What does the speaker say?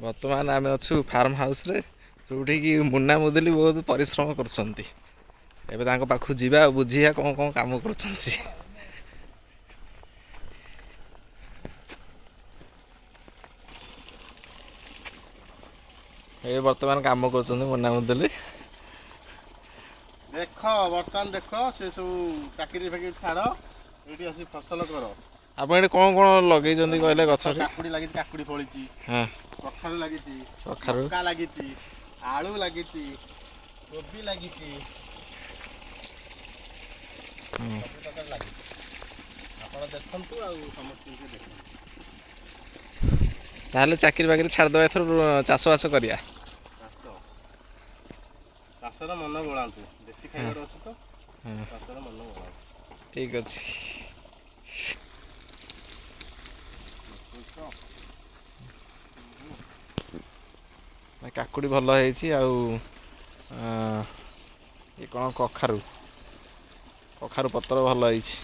ବର୍ତ୍ତମାନ ଆମେ ଅଛୁ ଫାର୍ମ ହାଉସ୍ରେ, ଯେଉଁଠିକି ମୁନା ମୁଦୁଲି ବହୁତ ପରିଶ୍ରମ କରୁଛନ୍ତି। ଏବେ ତାଙ୍କ ପାଖକୁ ଯିବା ଆଉ ବୁଝିବା କ'ଣ କ'ଣ କାମ କରୁଛନ୍ତି। ଏ ବର୍ତ୍ତମାନ କାମ କରୁଛନ୍ତି ମୁନା ମୁଦୁଲି। ଦେଖ ବର୍ତ୍ତମାନ ଦେଖ ସେ ସବୁ ଚାକିରି ଫାକିରି ଛାଡ଼, ଏଇଠି ଆସି ଫସଲ କର। ଆପଣ ଏଠି କ'ଣ କ'ଣ ଲଗେଇଛନ୍ତି କହିଲେ ଗଛରେ? କାକୁଡ଼ି ଲାଗିଛି, କାକୁଡ଼ି ଫଳିଛି, ହଁ, କଖାରୁ ଲାଗିଛି, କଖାରୁ, ମକା ଲାଗିଛି, ଆଳୁ ଲାଗିଛି, କୋବି ଲାଗିଛି, ସବୁ ପ୍ରକାର ଲାଗିଛି। ଆପଣ ଦେଖନ୍ତୁ ଆଉ ସମସ୍ତଙ୍କୁ ଦେଖନ୍ତୁ। ତାହେଲେ ଚାକିରି ବାକିରି ଛାଡ଼ିଦେବା, ଏଥର ଚାଷବାସ କରିବା। ଚାଷର ମନ ବଳାନ୍ତୁ, ଦେଶୀ ଖାଇବାର ଅଛି ତ, ଚାଷର ମନ ବଳାନ୍ତୁ। ଠିକ୍ ଅଛି। କାକୁଡ଼ି ଭଲ ହେଇଛି, ଆଉ ଏ କ'ଣ କଖାରୁ ପତ୍ର ଭଲ ହେଇଛି।